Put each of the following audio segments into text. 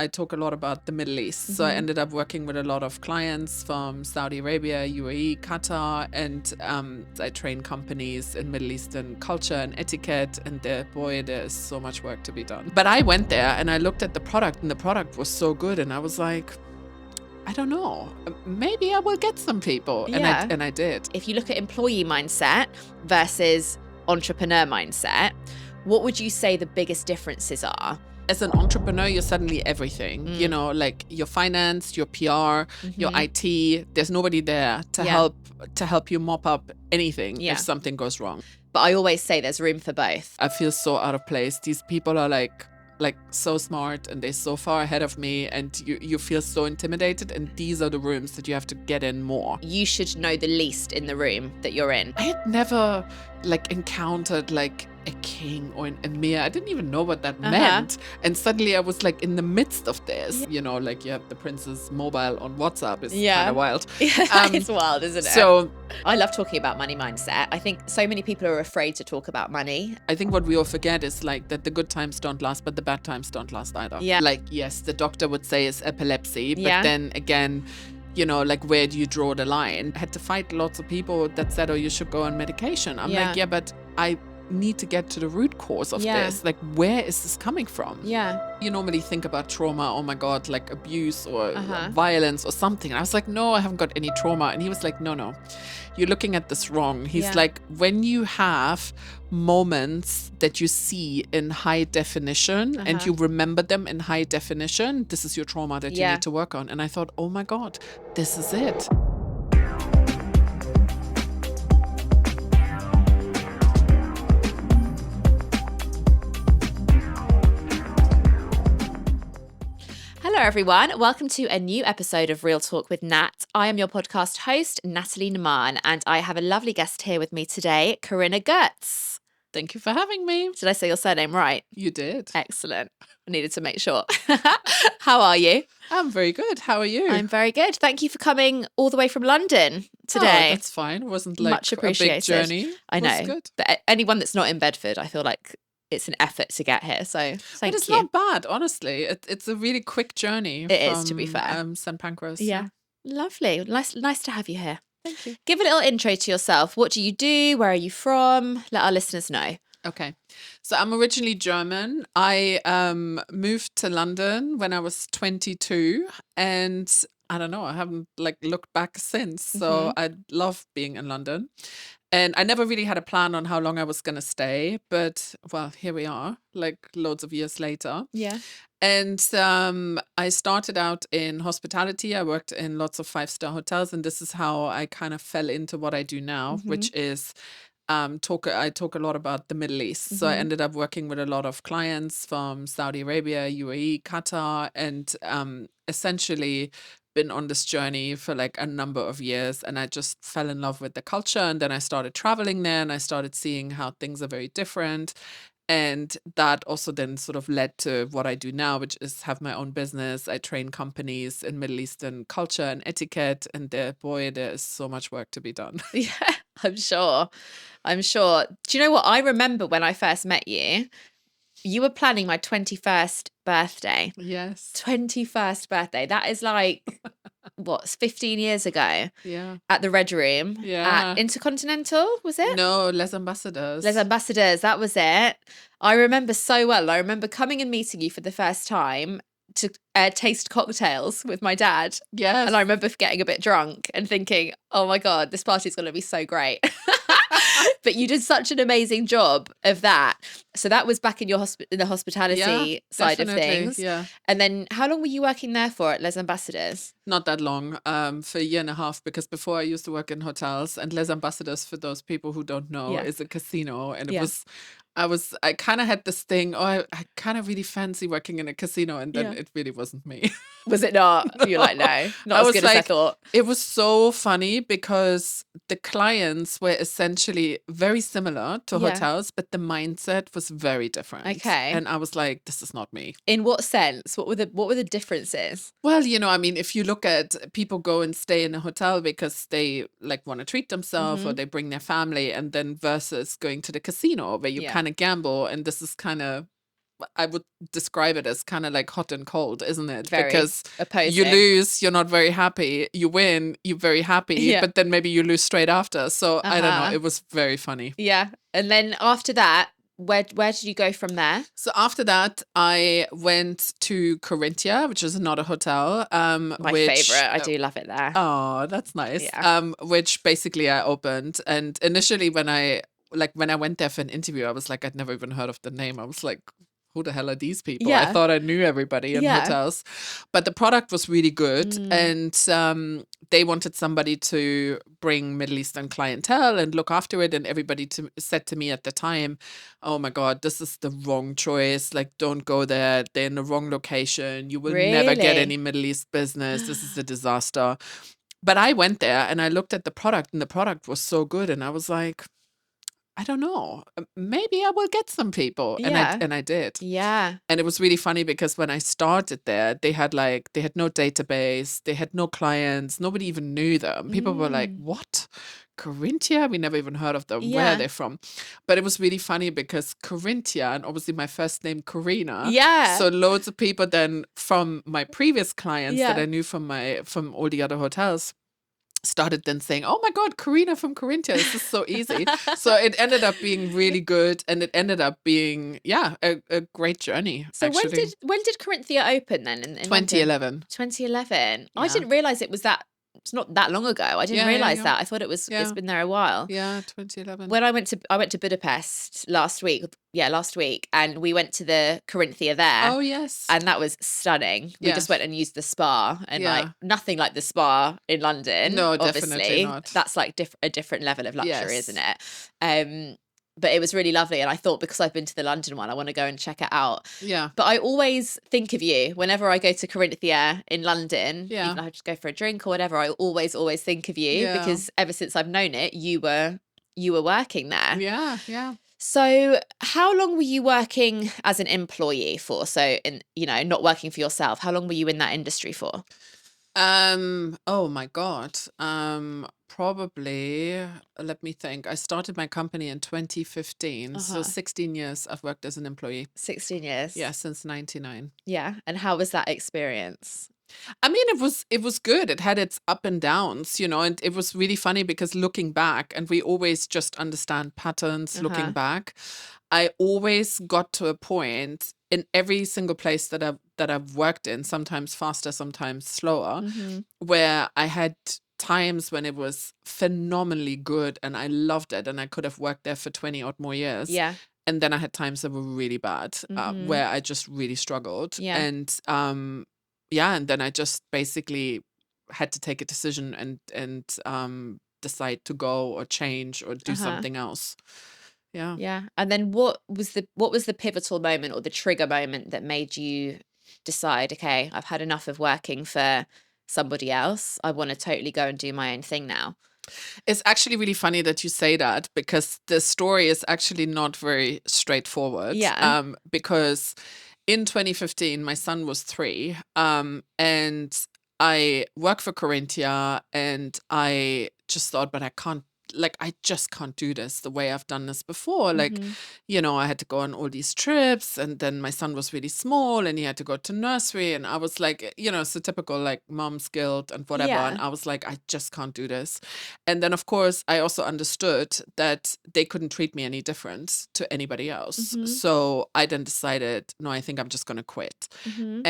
I talk a lot about the Middle East. So I ended up working with a lot of clients from Saudi Arabia, UAE, Qatar, and I train companies in Middle Eastern culture and etiquette. And there's so much work to be done. But I went there and I looked at the product, and the product was so good. And I was like, I don't know, maybe I will get some people. Yeah. And I did. If you look at employee mindset versus entrepreneur mindset, what would you say the biggest differences are? As an entrepreneur, you're suddenly everything, you know, like your finance, your PR, your IT. There's nobody there to help you mop up anything if something goes wrong. But I always say there's room for both. I feel so out of place. These people are like so smart, and they're so far ahead of me, and you feel so intimidated, and these are the rooms that you have to get in more. You should know the least in the room that you're in. I had never encountered a king or an emir. I didn't even know what that meant. And suddenly I was in the midst of this. You know, you have the prince's mobile on WhatsApp. It's kind of wild. It's wild, isn't it? So I love talking about money mindset. I think so many people are afraid to talk about money. I think what we all forget is that the good times don't last, but the bad times don't last either. Yeah. Yes, the doctor would say it's epilepsy, but then again, you know, where do you draw the line? I had to fight lots of people that said, oh, you should go on medication. I'm yeah, but I need to get to the root cause of this. Where is this coming from? Yeah. You normally think about trauma, oh my God, abuse or violence or something. And I was like, no, I haven't got any trauma. And he was like, no, you're looking at this wrong. He's like, when you have moments that you see in high definition and you remember them in high definition, this is your trauma that you need to work on. And I thought, oh my God, this is it. Hello, everyone. Welcome to a new episode of Real Talk with Nat. I am your podcast host, Natalie Naman, and I have a lovely guest here with me today, Corina Goetz. Thank you for having me. Did I say your surname right? You did. Excellent. I needed to make sure. How are you? I'm very good. How are you? I'm very good. Thank you for coming all the way from London today. Oh, that's fine. It wasn't much appreciated. A big journey. I know. It was good. But anyone that's not in Bedford, I feel like it's an effort to get here. So thank you. But it's not bad, honestly. It's a really quick journey. It is, to be fair. St. Pancras. Yeah. Lovely. Nice to have you here. Thank you. Give a little intro to yourself. What do you do? Where are you from? Let our listeners know. Okay. So I'm originally German. I moved to London when I was 22, and I don't know, I haven't looked back since. So I love being in London. And I never really had a plan on how long I was going to stay, but well, here we are, loads of years later. Yeah. And I started out in hospitality. I worked in lots of 5-star hotels, and this is how I kind of fell into what I do now, which is I talk a lot about the Middle East. So I ended up working with a lot of clients from Saudi Arabia, UAE, Qatar, and essentially been on this journey for a number of years, and I just fell in love with the culture. And then I started traveling there, and I started seeing how things are very different. And that also then sort of led to what I do now, which is have my own business. I train companies in Middle Eastern culture and etiquette, and there is so much work to be done. Yeah, I'm sure. Do you know what? I remember when I first met you, you were planning my 21st birthday. Yes. 21st birthday. That is what, 15 years ago? Yeah. At the Red Room. Yeah. At Intercontinental, was it? No, Les Ambassadeurs. Les Ambassadeurs, that was it. I remember so well. I remember coming and meeting you for the first time to taste cocktails with my dad. Yes. And I remember getting a bit drunk and thinking, oh my God, this party's going to be so great. But you did such an amazing job of that. So that was back in your in the hospitality side definitely, of things. Yeah. And then how long were you working there for at Les Ambassadeurs? Not that long, for a year and a half, because before I used to work in hotels, and Les Ambassadeurs, for those people who don't know, is a casino. And it was, I kind of had this thing, I kind of really fancy working in a casino, and then it really wasn't me. Was it not? You're like, no, not as good as I thought. It was so funny because the clients were essentially very similar to hotels, but the mindset was very different. Okay. And I was like, this is not me. In what sense? What were the differences? Well, if you look at people go and stay in a hotel because they want to treat themselves or they bring their family, and then versus going to the casino where you kind of gamble, and this is kind of I would describe it as kind of like hot and cold, isn't it? Very Because you opposing. lose, you're not very happy. You win, you're very happy, Yeah. but then maybe you lose straight after. So I don't know. Uh-huh. It was very funny. Yeah. And then after that, where did you go from there? So after that, I went to Corinthia, which is another hotel. My favorite. I do love it there. Oh, that's nice. Yeah. Which basically I opened. And initially when I went there for an interview, I was like, I'd never even heard of the name. I was like, who the hell are these people? I Yeah. thought I knew everybody in Yeah. hotels. But the product was really good. And they wanted somebody to bring Middle Eastern clientele and look after it. And everybody said to me at the time, oh my God, this is the wrong choice. Like, don't go there. They're in the wrong location. You will never get Really? any Middle East business. This is a disaster. But I went there and I looked at the product, and the product was so good. And I was like, I don't know, maybe I will get some people. Yeah. And I did. Yeah. And it was really funny because when I started there, they had no database, they had no clients, nobody even knew them. People were like, what? Corinthia? We never even heard of them. Where Yeah. are they from? But it was really funny because Corinthia, and obviously my first name, Corina. Yeah. So loads of people then from my previous clients that Yeah. I knew from all the other hotels started then saying, oh my God, Corina from Corinthia, this is so easy. So it ended up being really good, and it ended up being, a great journey, So actually. when did Corinthia open then in London? 2011. 2011. I Yeah. didn't realize it's not that long ago. I didn't Yeah, realize yeah. that. I thought it's Yeah. been there a while. Yeah, 2011. When I went to Budapest last week, and we went to the Corinthia there. Oh, yes. And that was stunning. We just Yes. went and used the spa, and like Yeah. nothing like the spa in London. No, obviously. definitely not. That's like a different level of luxury, Yes. isn't it? But it was really lovely, and I thought because I've been to the London one, I want to go and check it out. Yeah. But I always think of you whenever I go to Corinthia in London. Yeah. Even if I just go for a drink or whatever, I always think of you Yeah. because ever since I've known it, you were working there. Yeah, yeah. So how long were you working as an employee for? So not working for yourself. How long were you in that industry for? Oh my God. Probably, let me think. I started my company in 2015. So Uh-huh. 16 years I've worked as an employee. 16 years. Yeah, since 99. Yeah. And how was that experience? I mean, it was good. It had its up and downs, and it was really funny because looking back, and we always just understand patterns Uh-huh. looking back. I always got to a point in every single place that I've worked in, sometimes faster, sometimes slower, Mhm. where I had times when it was phenomenally good and I loved it and I could have worked there for 20 odd more years. Yeah. And then I had times that were really bad, Mhm. where I just really struggled. Yeah. And and then I just basically had to take a decision and decide to go or change or do Uh-huh. something else. Yeah. Yeah. And then what was the pivotal moment or the trigger moment that made you decide, okay, I've had enough of working for somebody else. I want to totally go and do my own thing now. It's actually really funny that you say that because the story is actually not very straightforward. Yeah. Because in 2015, my son was 3, and I work for Corinthia, and I just thought, but I just can't do this the way I've done this before. Mhm. I had to go on all these trips, and then my son was really small and he had to go to nursery. And I was like, so typical like mom's guilt and whatever. Yeah. And I was like, I just can't do this. And then, of course, I also understood that they couldn't treat me any different to anybody else. Mhm. So I then decided, no, I think I'm just going to quit. Mhm.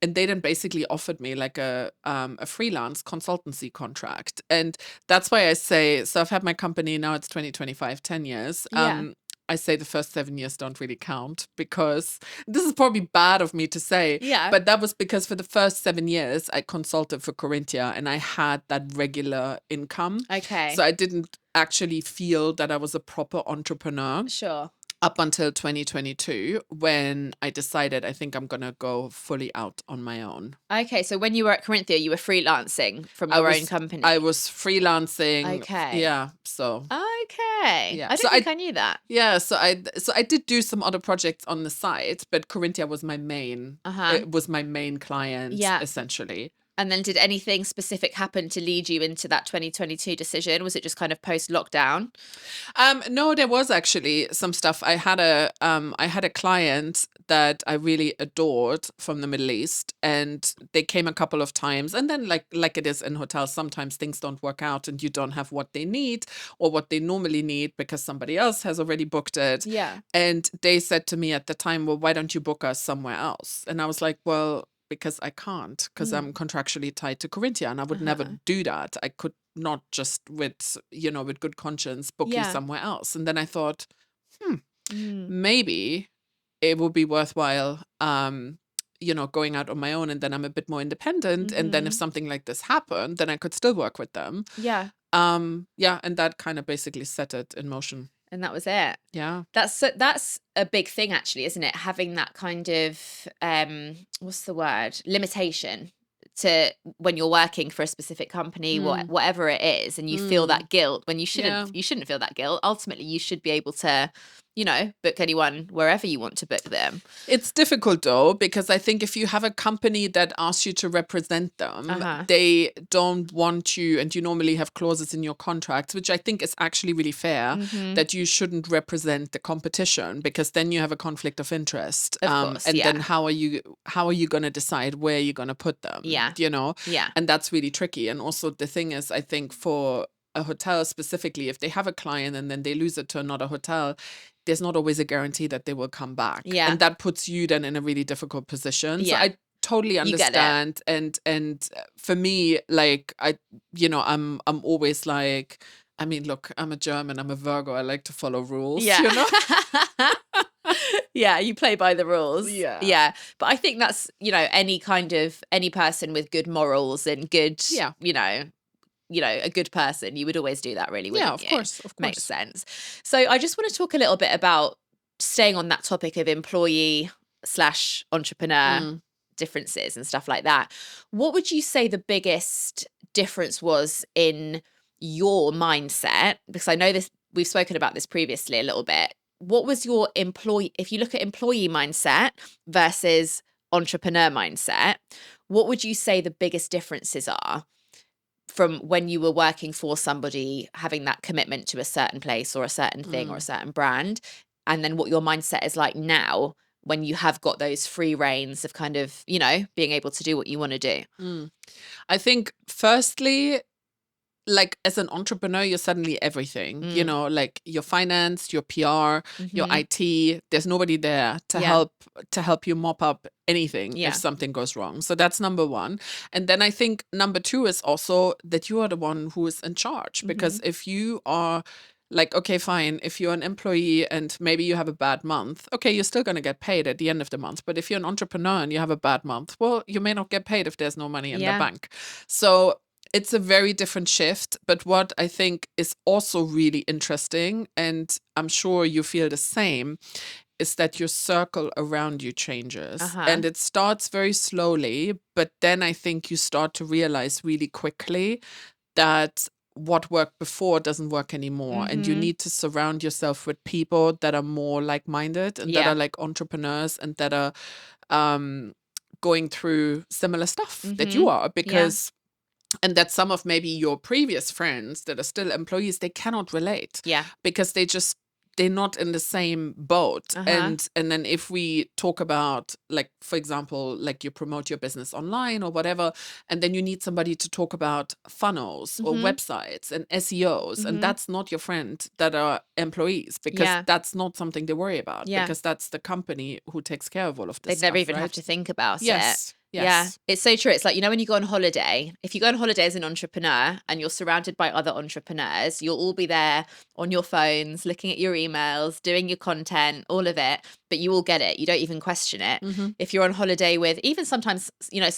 And they then basically offered me like a freelance consultancy contract. And that's why I say, so I've had my company now, it's 2025, 10 years. Yeah. I say the first 7 years don't really count because this is probably bad of me to say. Yeah. But that was because for the first 7 years, I consulted for Corinthia and I had that regular income. Okay. So I didn't actually feel that I was a proper entrepreneur Sure. up until 2022 when I decided I think I'm going to go fully out on my own. Okay. So when you were at Corinthia, you were freelancing from your own company. I was freelancing. Okay. Yeah. So. Okay. Yeah. I don't think I knew that. Yeah. So I did do some other projects on the side, but Corinthia was my main. Uh-huh. It was my main client. Yeah. Essentially. And then did anything specific happen to lead you into that 2022 decision? Was it just kind of post-lockdown? No, there was actually some stuff. I had a client that I really adored from the Middle East, and they came a couple of times. And then, like it is in hotels, sometimes things don't work out, and you don't have what they need or what they normally need because somebody else has already booked it. Yeah. And they said to me at the time, "Well, why don't you book us somewhere else?" And I was like, "Well, because I can't, because I'm contractually tied to Corinthia, and I would never do that. I could not just with good conscience book you somewhere else." And then I thought, maybe it would be worthwhile, going out on my own, and then I'm a bit more independent. And then if something like this happened, then I could still work with them. Yeah. And that kind of basically set it in motion. And that was it. Yeah. That's a big thing, actually, isn't it? Having that kind of, what's the word? Limitation to when you're working for a specific company, whatever it is, and you feel that guilt when you shouldn't feel that guilt. Ultimately, you should be able to, book anyone wherever you want to book them. It's difficult though, because I think if you have a company that asks you to represent them, they don't want you, and you normally have clauses in your contracts, which I think is actually really fair, that you shouldn't represent the competition, because then you have a conflict of interest. Of course, and then how are you going to decide where you're going to put them? Yeah. Yeah. And that's really tricky. And also the thing is, I think for a hotel specifically, if they have a client and then they lose it to another hotel, there's not always a guarantee that they will come back. Yeah. And that puts you then in a really difficult position. Yeah. So I totally understand. And for me, like, I'm always like, I mean, look, I'm a German, I'm a Virgo, I like to follow rules. Yeah. Yeah, you play by the rules. Yeah. Yeah. But I think that's, any person with good morals and good, a good person, you would always do that, really, wouldn't you? Of course. Makes sense. So I just want to talk a little bit about staying on that topic of employee/entrepreneur differences and stuff like that. What would you say the biggest difference was in your mindset? Because I know we've spoken about this previously a little bit. What was your if you look at employee mindset versus entrepreneur mindset, what would you say the biggest differences are from when you were working for somebody, having that commitment to a certain place or a certain thing or a certain brand, and then what your mindset is like now when you have got those free reins of kind of, being able to do what you want to do? I think firstly, like as an entrepreneur, you're suddenly everything, like your finance, your PR, your IT, there's nobody there to help you mop up anything if something goes wrong. So that's number one. And then I think number two is also that you are the one who is in charge, because if you are like, okay, fine, if you're an employee and maybe you have a bad month, okay, you're still going to get paid at the end of the month. But if you're an entrepreneur and you have a bad month, well, you may not get paid if there's no money in the bank. So it's a very different shift. But what I think is also really interesting, and I'm sure you feel the same, is that your circle around you changes. And it starts very slowly, but then I think you start to realize really quickly that what worked before doesn't work anymore. And you need to surround yourself with people that are more like-minded and that are like entrepreneurs and that are going through similar stuff that you are, because and that some of maybe your previous friends that are still employees, they cannot relate. Because they're not in the same boat. And then if we talk about, like, for example, like you promote your business online or whatever, and then you need somebody to talk about funnels or websites and SEOs, and that's not your friend that are employees, because that's not something they worry about, because that's the company who takes care of all of this. They never even have to think about it. Yeah, it's so true. It's like, when you go on holiday, if you go on holiday as an entrepreneur and you're surrounded by other entrepreneurs, you'll all be there on your phones, looking at your emails, doing your content, all of it, but you all get it. You don't even question it. If you're on holiday with, even sometimes,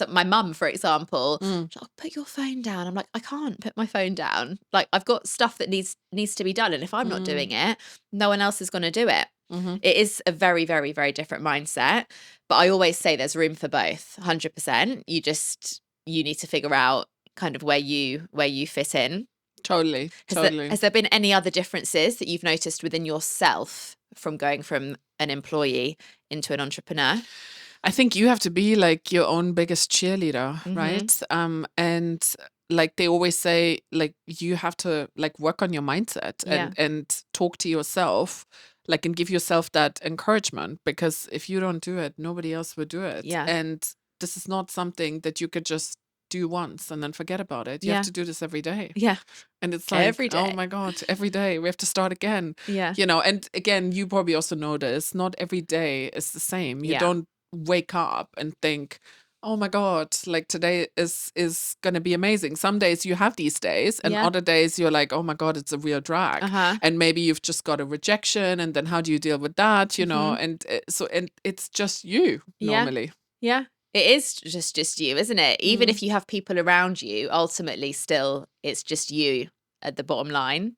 my mum, for example, she's like, put your phone down. I'm like, I can't put my phone down. Like, I've got stuff that needs to be done. And if I'm not doing it, no one else is going to do it. It is a very, very, very different mindset. But I always say there's room for both, 100%. You need to figure out kind of where you fit in. Totally. Has there been any other differences that you've noticed within yourself from going from an employee into an entrepreneur? I think you have to be like your own biggest cheerleader, right? And like they always say, like you have to like work on your mindset and talk to yourself, like, and give yourself that encouragement, because if you don't do it, nobody else will do it. Yeah. And this is not something that you could just do once and then forget about it. You have to do this every day. Yeah. And it's like, every day. oh my God, every day we have to start again. Yeah. You know, and again, you probably also know this, not every day is the same. You don't wake up and think, oh my God, like today is going to be amazing. Some days you have these days, and other days you're like, oh my God, it's a real drag. And maybe you've just got a rejection, and then how do you deal with that, you know? And and it's just you normally. Yeah. It is just you, isn't it? Even if you have people around you, ultimately still it's just you at the bottom line.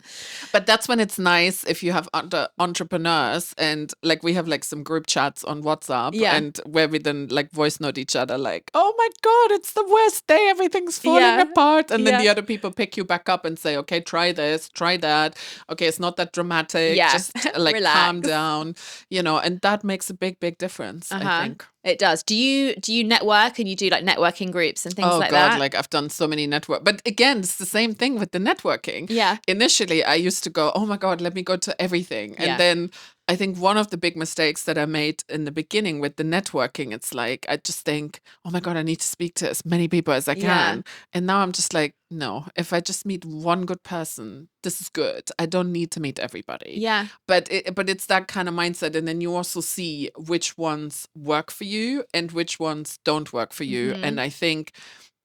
But that's when it's nice if you have entrepreneurs, and like we have like some group chats on WhatsApp, and where we then like voice note each other like, oh my God, it's the worst day, everything's falling apart, and then the other people pick you back up and say, okay, try this, try that, okay, it's not that dramatic, just like calm down, you know, and that makes a big difference. I think it does. Do you network, and you do like networking groups and things like that? Oh God, like I've done so many but again, it's the same thing with the networking. Yeah. Initially, I used to go, oh my God, let me go to everything. And then I think one of the big mistakes that I made in the beginning with the networking, it's like, I just think, oh my God, I need to speak to as many people as I can. And now I'm just like, no, if I just meet one good person, this is good. I don't need to meet everybody. Yeah. But it's that kind of mindset. And then you also see which ones work for you and which ones don't work for you. And I think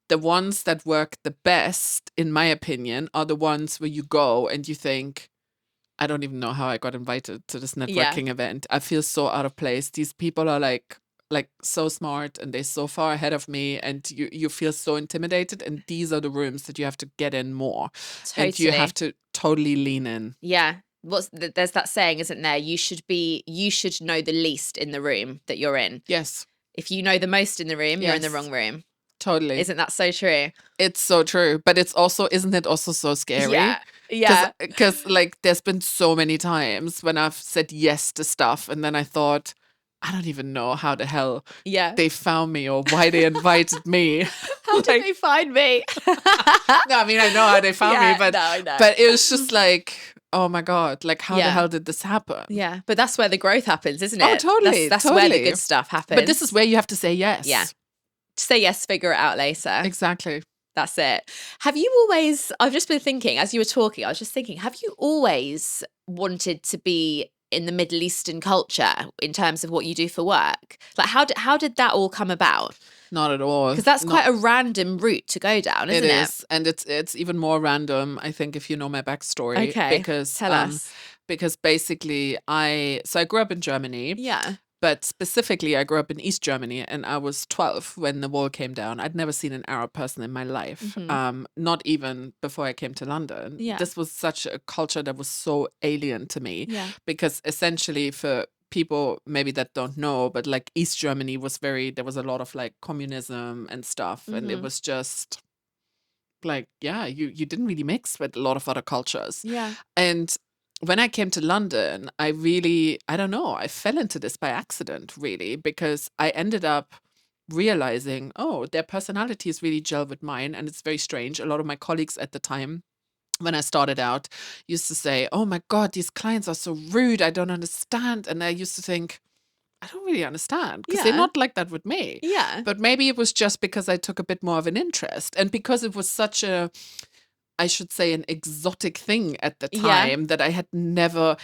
the ones that work the best, in my opinion, are the ones where you go and you think, I don't even know how I got invited to this networking event. I feel so out of place. These people are like so smart, and they're so far ahead of me, and you feel so intimidated. And these are the rooms that you have to get in more. Totally. And you have to totally lean in. Yeah. There's that saying, isn't there? You should know the least in the room that you're in. Yes. If you know the most in the room, you're in the wrong room. Totally. Isn't that so true? It's so true. But isn't it also so scary? Yeah. Because like there's been so many times when I've said yes to stuff, and then I thought, I don't even know how the hell they found me or why they invited me. How did they find me? No, I mean, I know how they found me, but I know. But it was just like, oh my God, like how the hell did this happen? Yeah, but that's where the growth happens, isn't it? Oh, totally. That's where the good stuff happens. But this is where you have to say yes. Yeah. Say yes, figure it out later. Exactly. That's it. Have you always, I've just been thinking, as you were talking, I was just thinking, have you always wanted to be in the Middle Eastern culture in terms of what you do for work? Like how did that all come about? Not at all. Because that's quite a random route to go down, isn't it? It is. And it's even more random, I think, if you know my backstory. Okay. Because, tell us. Because basically I grew up in Germany. Yeah. But specifically, I grew up in East Germany, and I was 12 when the wall came down. I'd never seen an Arab person in my life, not even before I came to London. Yeah. This was such a culture that was so alien to me, because essentially for people maybe that don't know, but like East Germany was there was a lot of like communism and stuff, and it was just like, you didn't really mix with a lot of other cultures. Yeah. And when I came to London, I don't know, I fell into this by accident, really, because I ended up realizing, oh, their personalities really gel with mine. And it's very strange. A lot of my colleagues at the time, when I started out, used to say, oh my God, these clients are so rude. I don't understand. And I used to think, I don't really understand, because they're not like that with me. Yeah. But maybe it was just because I took a bit more of an interest, and because it was such I should say an exotic thing at the time that I had never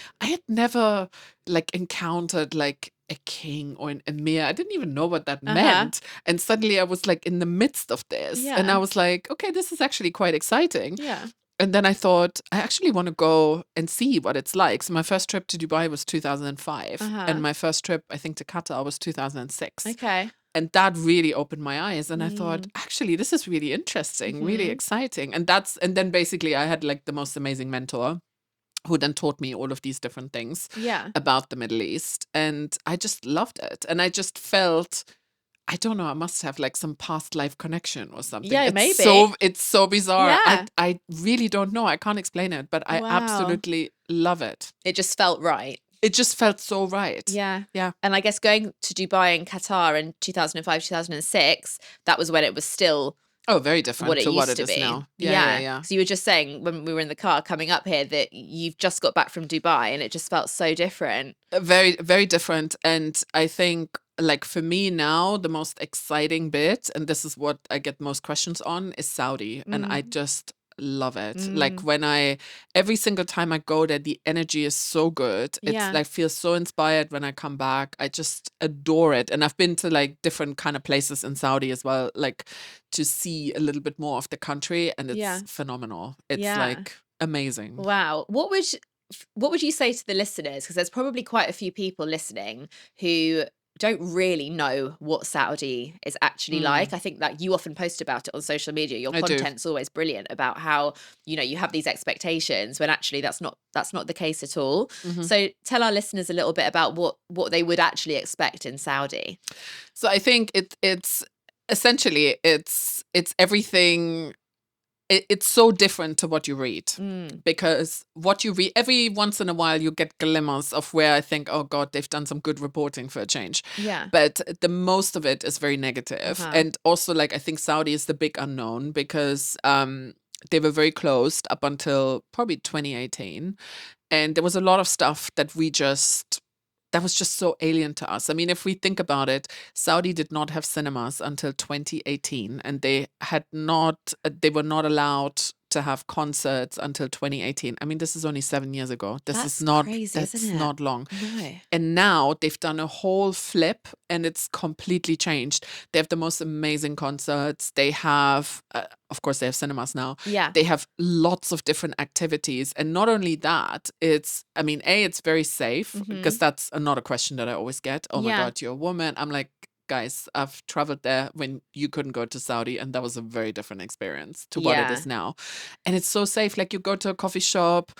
like encountered like a king or an emir. I didn't even know what that meant. And suddenly I was like in the midst of this, and I was like, okay, this is actually quite exciting. Yeah. And then I thought, I actually want to go and see what it's like. So my first trip to Dubai was 2005. And my first trip, I think, to Qatar was 2006. Okay. And that really opened my eyes. And I thought, actually, this is really interesting, really exciting. And then basically I had like the most amazing mentor who then taught me all of these different things about the Middle East. And I just loved it. And I just felt, I don't know, I must have like some past life connection or something. Yeah, maybe. It's so bizarre. Yeah. I really don't know. I can't explain it, but I absolutely love it. It just felt right. It just felt so right. Yeah. Yeah. And I guess going to Dubai and Qatar in 2005, 2006, that was when it was still very different what it to what used it to is be. now. Yeah. So you were just saying when we were in the car coming up here that you've just got back from Dubai and it just felt so different. Very, very different. And I think, like, for me now, the most exciting bit, and this is what I get most questions on, is Saudi. And I just love it. Like, every single time I go there, the energy is so good. It's like, feels so inspired when I come back. I just adore it. And I've been to like different kind of places in Saudi as well, like to see a little bit more of the country, and it's phenomenal. It's like amazing. Wow. What would you say to the listeners? Because there's probably quite a few people listening who don't really know what Saudi is actually like. I think that you often post about it on social media. Your content's always brilliant about how, you have these expectations when actually that's not the case at all. So tell our listeners a little bit about what they would actually expect in Saudi. So I think it's essentially it's everything. It's so different to what you read, because what you read, every once in a while you get glimmers of where I think, oh God, they've done some good reporting for a change. Yeah. But the most of it is very negative. And also, like, I think Saudi is the big unknown, because they were very closed up until probably 2018. And there was a lot of stuff that was just so alien to us. I mean, if we think about it, Saudi did not have cinemas until 2018, and they were not allowed to have concerts until 2018. I mean, this is only 7 years ago. That's crazy, isn't it? Not long. No. And now they've done a whole flip, and it's completely changed. They have the most amazing concerts. They have, of course, they have cinemas now. Yeah. They have lots of different activities. And not only that, it's very safe, because that's another question that I always get. Oh my God, you're a woman. I'm like, guys, I've traveled there when you couldn't go to Saudi, and that was a very different experience to what it is now. And it's so safe. Like, you go to a coffee shop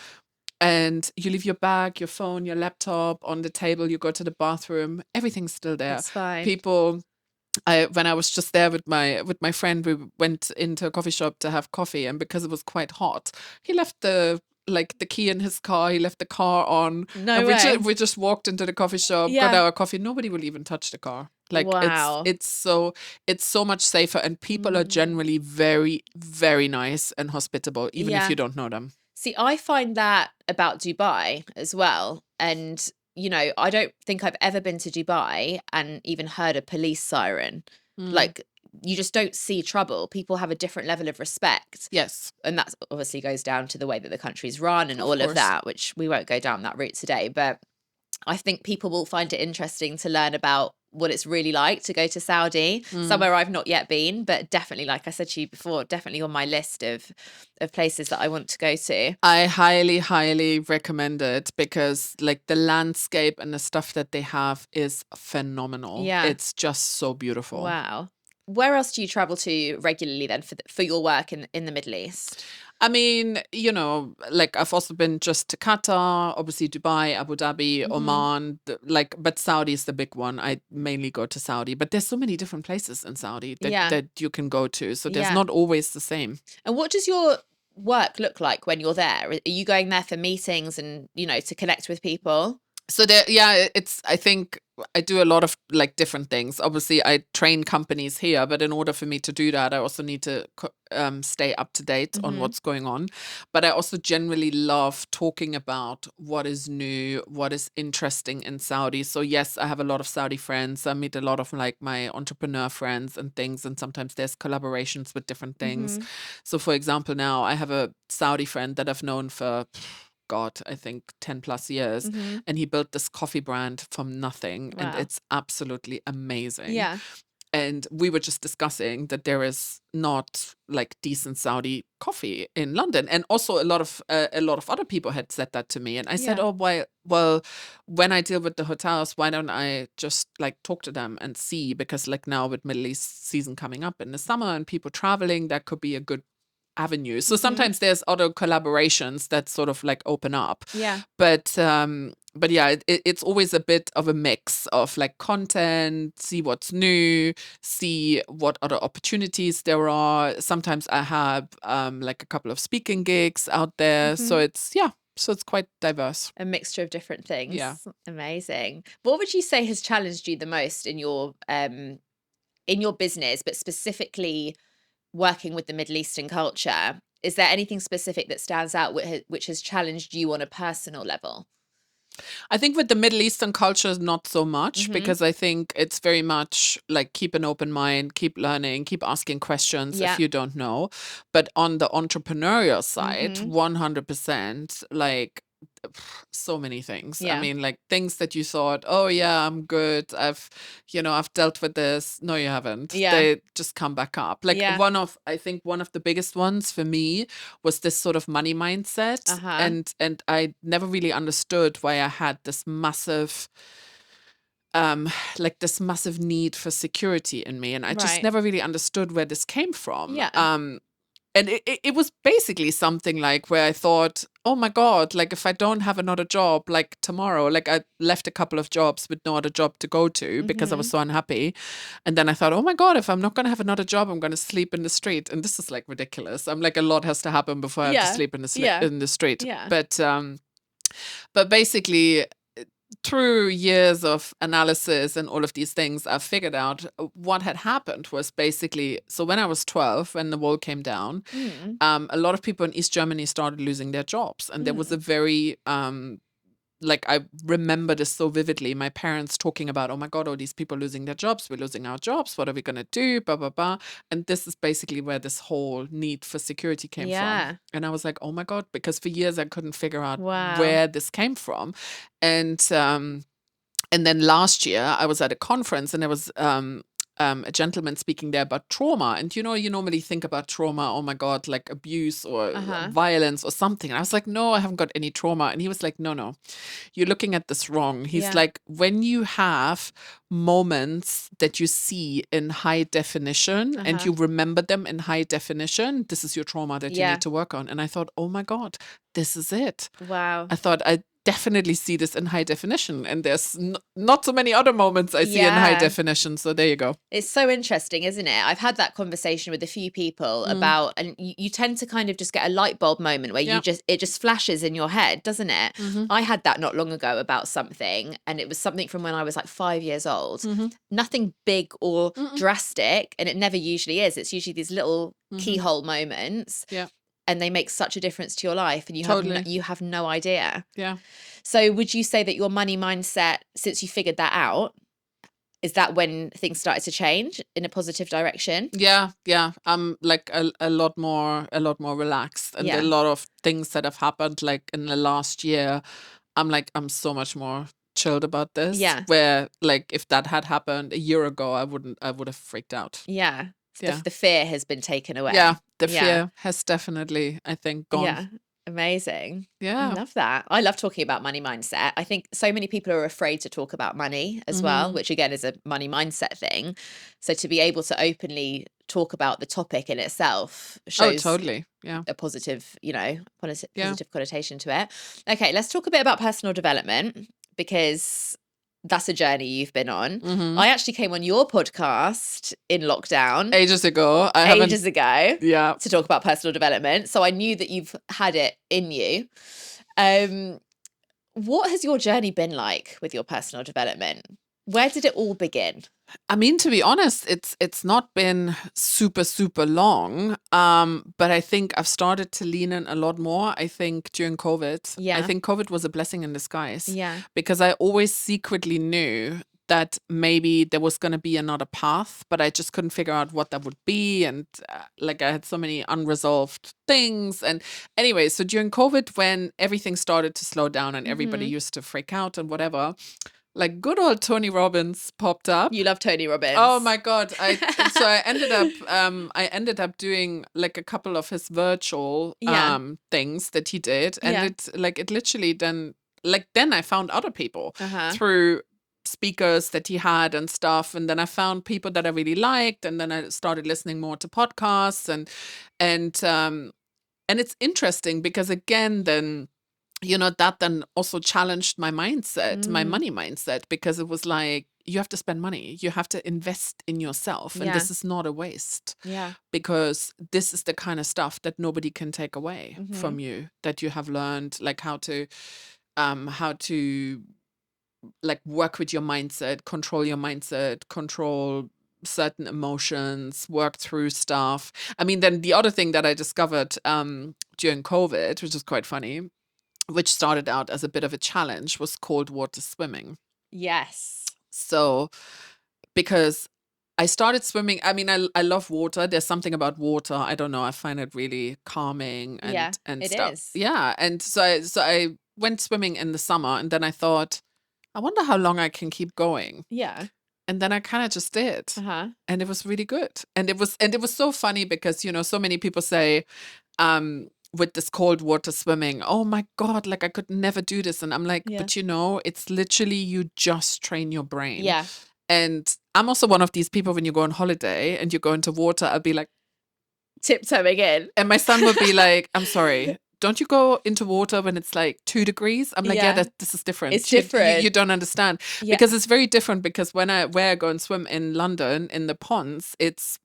and you leave your bag, your phone, your laptop on the table, you go to the bathroom, everything's still there. That's fine. People, when I was just there with my friend, we went into a coffee shop to have coffee, and because it was quite hot, he left the key in his car. He left the car on. No way. We just walked into the coffee shop, got our coffee. Nobody will even touch the car. Like, wow. it's so much safer, and people are generally very, very nice and hospitable, even if you don't know them. See, I find that about Dubai as well. And, I don't think I've ever been to Dubai and even heard a police siren. Like, you just don't see trouble. People have a different level of respect. Yes. And that obviously goes down to the way that the country's run and all of that, which we won't go down that route today. But I think people will find it interesting to learn about what it's really like to go to Saudi, somewhere I've not yet been, but definitely, like I said to you before, definitely on my list of places that I want to go to. I highly, highly recommend it, because like the landscape and the stuff that they have is phenomenal. Yeah. It's just so beautiful. Wow. Where else do you travel to regularly then for your work in the Middle East? I mean, like, I've also been just to Qatar, obviously Dubai, Abu Dhabi, Oman, but Saudi is the big one. I mainly go to Saudi, but there's so many different places in Saudi that you can go to. So there's not always the same. And what does your work look like when you're there? Are you going there for meetings and, to connect with people? So I think I do a lot of like different things. Obviously, I train companies here, but in order for me to do that, I also need to stay up to date on what's going on. But I also generally love talking about what is new, what is interesting in Saudi. So yes, I have a lot of Saudi friends. I meet a lot of like my entrepreneur friends and things, and sometimes there's collaborations with different things. So for example, now I have a Saudi friend that I've known for God, I think 10 plus years. And he built this coffee brand from nothing. Wow. And it's absolutely amazing. Yeah. And we were just discussing that there is not like decent Saudi coffee in London. And also a lot of other people had said that to me. And I said, well, when I deal with the hotels, why don't I just like talk to them and see? Because like now with Middle East season coming up in the summer and people traveling, that could be a good avenue. So sometimes there's other collaborations that sort of like open up. Yeah. But yeah, it's always a bit of a mix of like content, see what's new, see what other opportunities there are. Sometimes I have like a couple of speaking gigs out there. So it's, So it's quite diverse. A mixture of different things. Yeah. Amazing. What would you say has challenged you the most in your business, but specifically working with the Middle Eastern culture? Is there anything specific that stands out which has challenged you on a personal level? I think with the Middle Eastern culture, not so much, because I think it's very much like keep an open mind, keep learning, keep asking questions if you don't know. But on the entrepreneurial side, 100%, like so many things. I mean, like things that you thought, oh yeah, I'm good. I've dealt with this. No, you haven't. They just come back up. Like I think one of the biggest ones for me was this sort of money mindset. And I never really understood why I had this massive this massive need for security in me. And I just never really understood where this came from. And it was basically something like where I thought, oh my God, like if I don't have another job, like tomorrow, like I left a couple of jobs with no other job to go to because I was so unhappy. And then I thought, oh my God, if I'm not going to have another job, I'm going to sleep in the street. And this is like ridiculous. I'm like, a lot has to happen before I have to sleep in the street. But basically, through years of analysis and all of these things, I figured out what had happened was basically, so when I was 12, when the wall came down, a lot of people in East Germany started losing their jobs. And there was a very, I remember this so vividly, my parents talking about, oh my God, all these people losing their jobs, we're losing our jobs, what are we going to do, blah, blah, blah. And this is basically where this whole need for security came from. And I was like, oh my God, because for years I couldn't figure out where this came from. And then last year I was at a conference and there was a gentleman speaking there about trauma. And you normally think about trauma, oh my God, like abuse or violence or something. And I was like, no, I haven't got any trauma. And he was like, no, you're looking at this wrong. He's like, when you have moments that you see in high definition and you remember them in high definition, this is your trauma that you need to work on. And I thought, oh my God, this is it. Wow. I thought I definitely see this in high definition, and there's not so many other moments I see in high definition. So there you go. It's so interesting, isn't it? I've had that conversation with a few people about, and you tend to kind of just get a light bulb moment where it just flashes in your head, doesn't it? I had that not long ago about something, and it was something from when I was like 5 years old. Nothing big or drastic, and it never usually is. It's usually these little keyhole moments. And they make such a difference to your life, and you have no idea. So would you say that your money mindset, since you figured that out, is that when things started to change in a positive direction? Yeah. I'm like a lot more relaxed, and a lot of things that have happened like in the last year, I'm so much more chilled about this. Where like if that had happened a year ago, I would have freaked out. The fear has been taken away. The fear has definitely, I think, gone. Amazing. I love that. I love talking about money mindset. I think so many people are afraid to talk about money as well, which again is a money mindset thing. So to be able to openly talk about the topic in itself shows a positive, positive connotation to it. Okay, let's talk a bit about personal development, because that's a journey you've been on. I actually came on your podcast in lockdown. Ages ago. To talk about personal development. So I knew that you've had it in you. What has your journey been like with your personal development? Where did it all begin? I mean, to be honest, it's not been super, super long. But I think I've started to lean in a lot more, I think, during COVID. I think COVID was a blessing in disguise. Because I always secretly knew that maybe there was going to be another path, but I just couldn't figure out what that would be. And I had so many unresolved things. And anyway, so during COVID, when everything started to slow down and everybody used to freak out and whatever, like good old Tony Robbins popped up. You love Tony Robbins. Oh my God. I ended up doing like a couple of his virtual things that he did. And it literally then I found other people through speakers that he had and stuff. And then I found people that I really liked. And then I started listening more to podcasts and it's interesting because again, then that then also challenged my mindset, my money mindset, because it was like, you have to spend money. You have to invest in yourself. And this is not a waste. Yeah. Because this is the kind of stuff that nobody can take away from you, that you have learned, like how to like work with your mindset, control certain emotions, work through stuff. I mean, then the other thing that I discovered during COVID, which is quite funny, which started out as a bit of a challenge, was cold water swimming. Yes. So, because I started swimming, I mean, I love water. There's something about water. I don't know. I find it really calming and it stuff. is. Yeah. And so I went swimming in the summer, and then I thought, I wonder how long I can keep going. Yeah. And then I kind of just did. And it was really good. And it was so funny because, you know, so many people say, with this cold water swimming, oh my God, like I could never do this. And I'm like, but you know, it's literally, you just train your brain. Yeah. And I'm also one of these people, when you go on holiday and you go into water, I'll be like tiptoeing in. And my son would be like, I'm sorry, don't you go into water when it's like 2 degrees? I'm like, this is different. It's different. You don't understand. Because it's very different, because where I go and swim in London in the ponds, it's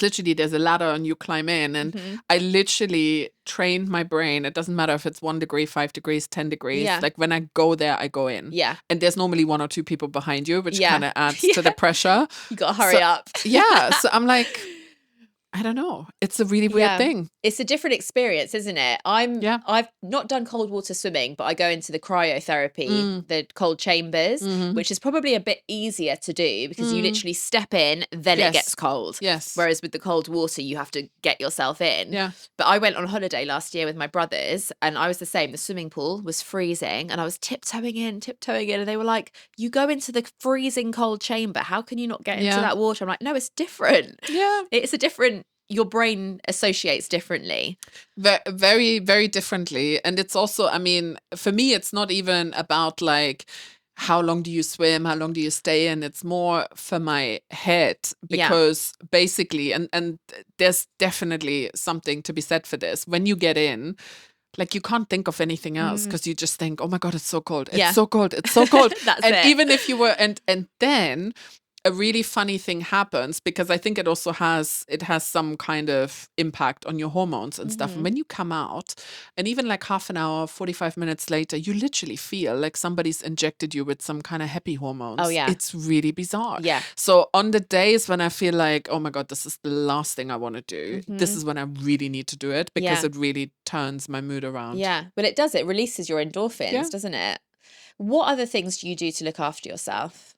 literally, there's a ladder and you climb in, and I literally trained my brain. It doesn't matter if it's 1 degree, 5 degrees, 10 degrees. Like when I go there, I go in. Yeah. And there's normally 1 or 2 people behind you, which kind of adds to the pressure. You got to hurry up. So I'm like, I don't know. It's a really weird thing. It's a different experience, isn't it? I've not done cold water swimming, but I go into the cryotherapy, the cold chambers, which is probably a bit easier to do because you literally step in, then it gets cold. Yes. Whereas with the cold water, you have to get yourself in. Yeah. But I went on holiday last year with my brothers, and I was the same. The swimming pool was freezing, and I was tiptoeing in, and they were like, you go into the freezing cold chamber. How can you not get into that water? I'm like, no, it's different. Yeah. It's a different, your brain associates differently. Very, very differently. And it's also, I mean, for me, it's not even about like, how long do you swim? How long do you stay in? It's more for my head, because basically, and there's definitely something to be said for this. When you get in, like, you can't think of anything else, because you just think, oh my God, it's so cold. It's so cold. It's so cold. That's even if you were, and then a really funny thing happens, because I think it also has some kind of impact on your hormones and stuff. And when you come out, and even like half an hour, 45 minutes later, you literally feel like somebody's injected you with some kind of happy hormones. Oh, yeah. It's really bizarre. Yeah. So on the days when I feel like, oh my God, this is the last thing I want to do, this is when I really need to do it, because it really turns my mood around. Yeah. Well, it does. It releases your endorphins, doesn't it? What other things do you do to look after yourself?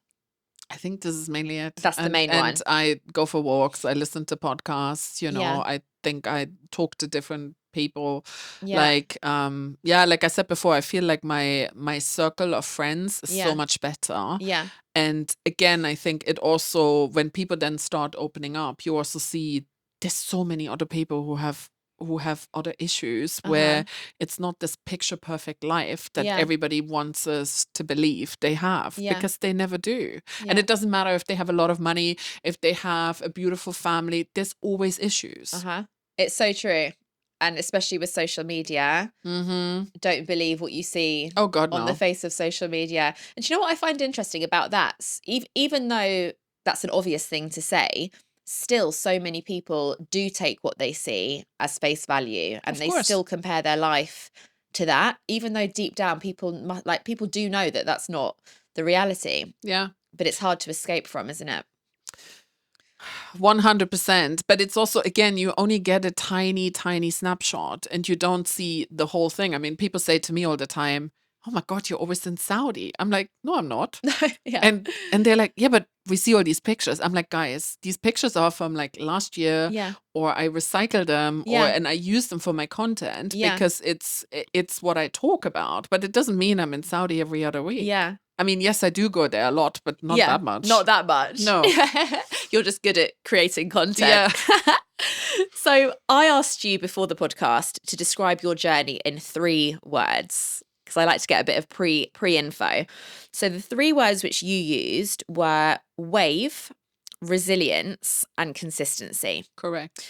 I think this is mainly it. That's the main one. And I go for walks. I listen to podcasts. You know, I think I talk to different people. Yeah. Like, like I said before, I feel like my circle of friends is so much better. Yeah. And again, I think it also, when people then start opening up, you also see there's so many other people who have other issues, where it's not this picture perfect life that everybody wants us to believe they have, because they never do. And it doesn't matter if they have a lot of money, if they have a beautiful family, there's always issues. It's so true. And especially with social media, don't believe what you see on the face of social media. And do you know what I find interesting about that? Even though that's an obvious thing to say, still so many people do take what they see as face value, and they still compare their life to that, even though deep down people do know that that's not the reality. Yeah. But it's hard to escape from, isn't it? 100%. But it's also, again, you only get a tiny, tiny snapshot, and you don't see the whole thing. I mean, people say to me all the time, oh my God, you're always in Saudi. I'm like, no, I'm not. And they're like, yeah, but we see all these pictures. I'm like, guys, these pictures are from like last year, or I recycle them, and I use them for my content, because it's what I talk about. But it doesn't mean I'm in Saudi every other week. Yeah. I mean, yes, I do go there a lot, but not that much. Not that much. No. You're just good at creating content. Yeah. So I asked you before the podcast to describe your journey in 3 words, because I like to get a bit of pre-info. So the 3 words which you used were wave, resilience, and consistency. Correct.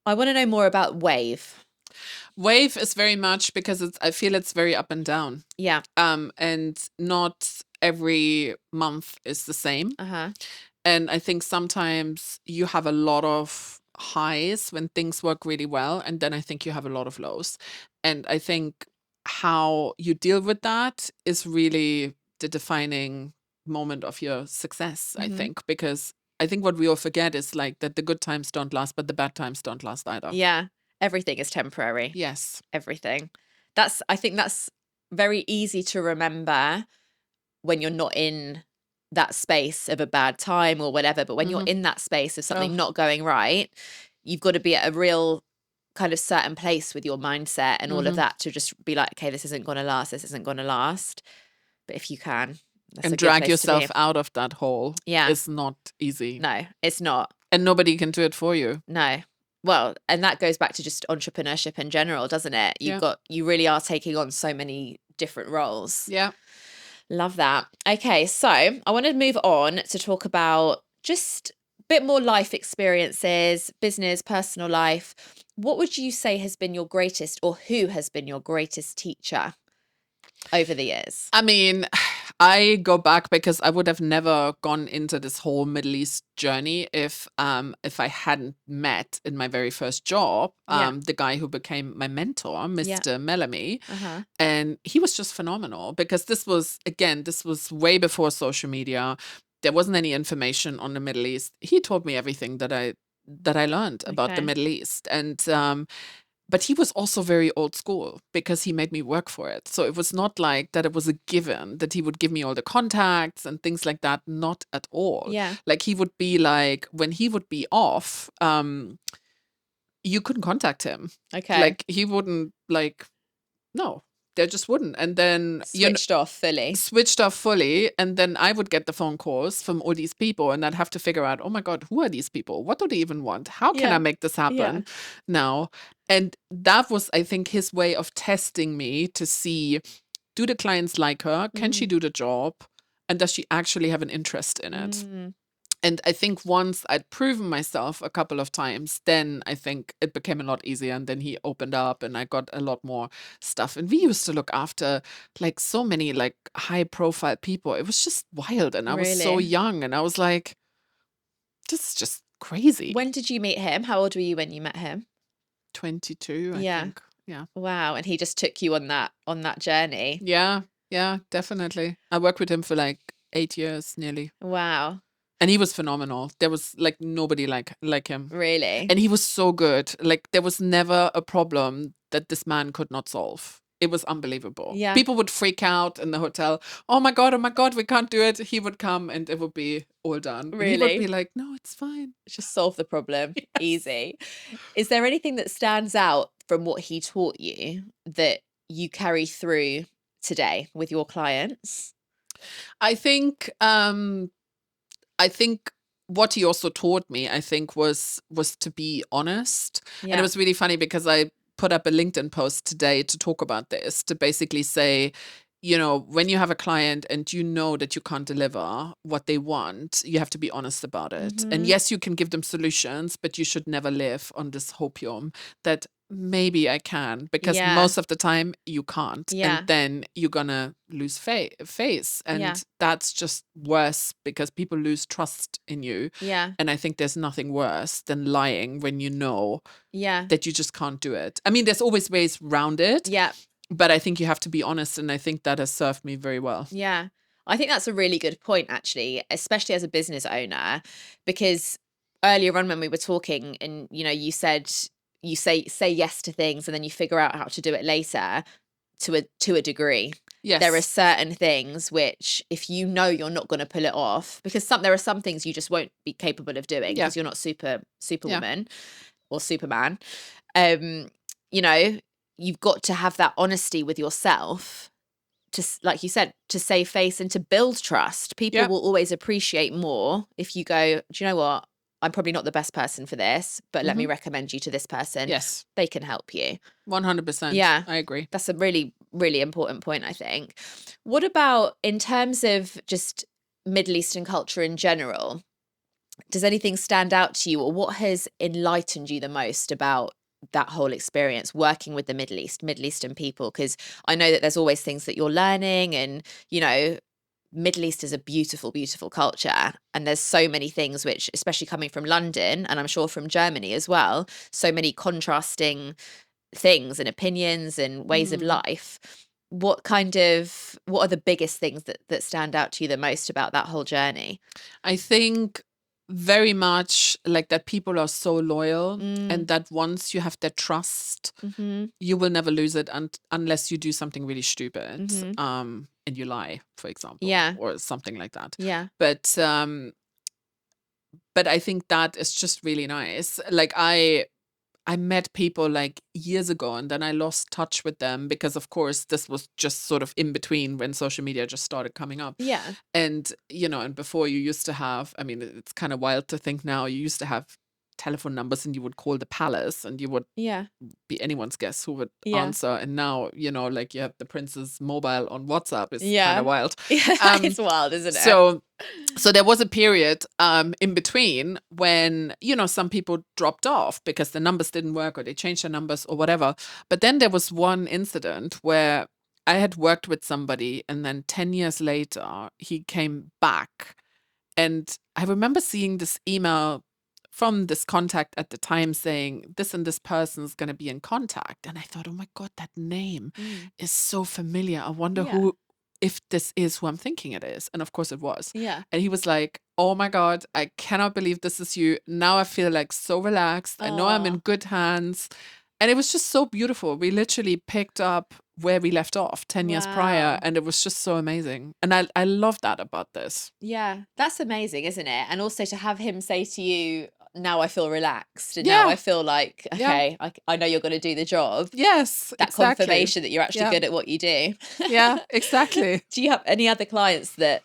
I want to know more about wave. Wave is very much because I feel it's very up and down. Yeah. And not every month is the same. And I think sometimes you have a lot of highs when things work really well. And then I think you have a lot of lows. And I think how you deal with that is really the defining moment of your success, I think, because I think what we all forget is like that the good times don't last, but the bad times don't last either. Yeah. Everything is temporary. Yes. Everything. I think that's very easy to remember when you're not in that space of a bad time or whatever. But when you're in that space of something not going right, you've got to be at a real kind of certain place with your mindset and all of that to just be like, okay, this isn't going to last. This isn't going to last. But if you can, that's and a good drag place yourself to be. out of that hole is not easy. No, it's not. And nobody can do it for you. No. Well, and that goes back to just entrepreneurship in general, doesn't it? You really are taking on so many different roles. Yeah. Love that. Okay, so I want to move on to talk about just a bit more life experiences, business, personal life. What would you say has been your greatest, or who has been your greatest teacher over the years? I mean, I go back because I would have never gone into this whole Middle East journey if I hadn't met in my very first job the guy who became my mentor, Mr. Melamy. And he was just phenomenal because this was way before social media. There wasn't any information on the Middle East. He taught me everything that I learned about the Middle East. And but he was also very old school because he made me work for it. So it was not like that it was a given that he would give me all the contacts and things like that. Not at all. Yeah. Like he would be like, when he would be off, you couldn't contact him. Okay. Like he wouldn't no, there just wouldn't. And then switched off fully. And then I would get the phone calls from all these people and I'd have to figure out, oh my God, who are these people? What do they even want? How can I make this happen now? And that was, I think, his way of testing me to see, do the clients like her? Can she do the job? And does she actually have an interest in it? And I think once I'd proven myself a couple of times, then I think it became a lot easier. And then he opened up and I got a lot more stuff. And we used to look after like so many like high profile people. It was just wild. And I was so young and I was like, this is just crazy. When did you meet him? How old were you when you met him? 22, I think. Yeah. Wow. And he just took you on that journey. Yeah. Yeah, definitely. I worked with him for like 8 years nearly. Wow. And he was phenomenal. There was like nobody like him. Really? And he was so good. Like there was never a problem that this man could not solve. It was unbelievable. Yeah. People would freak out in the hotel. Oh my God, we can't do it. He would come and it would be all done. Really? And he would be like, no, it's fine. Just solve the problem. Easy. Is there anything that stands out from what he taught you that you carry through today with your clients? I think what he also taught me, I think, was to be honest. And it was really funny because I put up a LinkedIn post today to talk about this, to basically say, you know, when you have a client and you know that you can't deliver what they want, you have to be honest about it. And yes, you can give them solutions, but you should never live on this hopium that maybe I can, because most of the time you can't. And then you're gonna lose face. And that's just worse because people lose trust in you. And I think there's nothing worse than lying when you know that you just can't do it. I mean, there's always ways around it. But I think you have to be honest. And I think that has served me very well. Yeah. I think that's a really good point, actually, especially as a business owner, because earlier on when we were talking and, you know, you said you say yes to things and then you figure out how to do it later to a degree. Yes. There are certain things which, if you know you're not going to pull it off, because there are some things you just won't be capable of doing because you're not superwoman or Superman. You know, you've got to have that honesty with yourself to, like you said, to save face and to build trust. People will always appreciate more if you go, do you know what? I'm probably not the best person for this, but let me recommend you to this person. Yes. They can help you. 100%. Yeah. I agree. That's a really, really important point, I think. What about in terms of just Middle Eastern culture in general? Does anything stand out to you, or what has enlightened you the most about that whole experience working with the Middle Eastern people? Because I know that there's always things that you're learning and, you know, Middle East is a beautiful, beautiful culture. And there's so many things which, especially coming from London, and I'm sure from Germany as well, so many contrasting things and opinions and ways of life. What are the biggest things that stand out to you the most about that whole journey? I think very much like that people are so loyal, and that once you have their trust, you will never lose it unless you do something really stupid, and you lie, for example, or something like that. But I think that is just really nice. Like I met people like years ago, and then I lost touch with them because, of course, this was just sort of in between when social media just started coming up. And, and before you used to have, I mean, it's kind of wild to think now, you used to have telephone numbers and you would call the palace and you would be anyone's guess who would answer. And now, like you have the prince's mobile on WhatsApp. It's kind of wild. It's wild, isn't it? So there was a period in between when, some people dropped off because the numbers didn't work or they changed their numbers or whatever. But then there was one incident where I had worked with somebody, and then 10 years later, he came back. And I remember seeing this email from this contact at the time saying, this and this person's going to be in contact. And I thought, oh my God, that name is so familiar. I wonder if this is who I'm thinking it is. And of course it was. And he was like, oh my God, I cannot believe this is you. Now I feel like so relaxed. I know I'm in good hands. And it was just so beautiful. We literally picked up where we left off 10 years prior. And it was just so amazing. And I love that about this. Yeah, that's amazing, isn't it? And also to have him say to you, now I feel relaxed, and now I feel like, okay, I know you're going to do the job. Yes, that confirmation that you're actually good at what you do. Yeah, exactly. Do you have any other clients that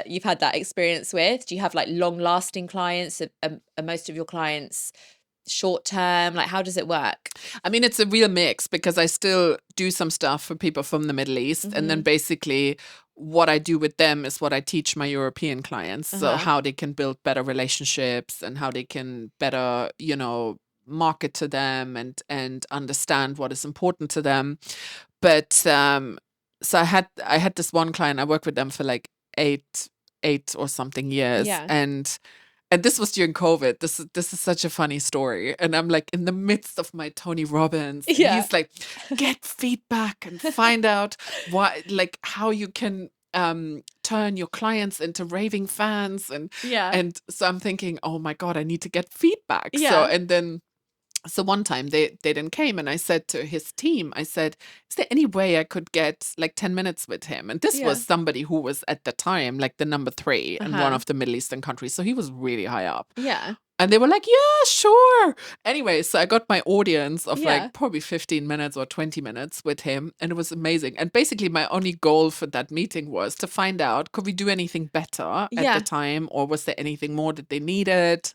you've had that experience with? Do you have like long-lasting clients? Are most of your clients short term? Like, how does it work? I mean, it's a real mix because I still do some stuff for people from the Middle East, and then basically what I do with them is what I teach my European clients. So how they can build better relationships and how they can better, market to them and understand what is important to them. But so I had this one client, I worked with them for like eight or something years. And this was during COVID. This is such a funny story. And I'm like in the midst of my Tony Robbins. And he's like, get feedback and find out how you can turn your clients into raving fans. And so I'm thinking, oh my God, I need to get feedback. So one time they didn't came, and I said to his team, I said, is there any way I could get like 10 minutes with him? And this was somebody who was at the time like the number 3 in one of the Middle Eastern countries. So he was really high up. And they were like, yeah, sure. Anyway, so I got my audience of like probably 15 minutes or 20 minutes with him. And it was amazing. And basically my only goal for that meeting was to find out, could we do anything better at the time? Or was there anything more that they needed?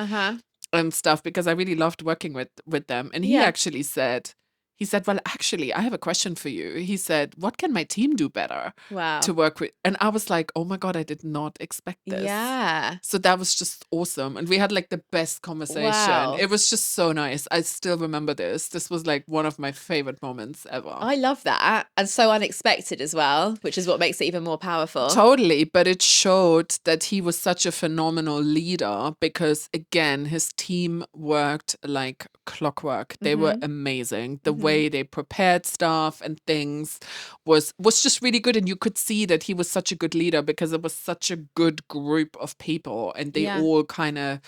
And stuff, because I really loved working with them. And he actually said, well, actually, I have a question for you. He said, what can my team do better to work with? And I was like, oh my God, I did not expect this. So that was just awesome. And we had like the best conversation. It was just so nice. I still remember this. This was like one of my favorite moments ever. I love that. And so unexpected as well, which is what makes it even more powerful. Totally. But it showed that he was such a phenomenal leader because, again, his team worked like clockwork. They were amazing. The way they prepared stuff and things was just really good. And you could see that he was such a good leader because it was such a good group of people, and they all kind of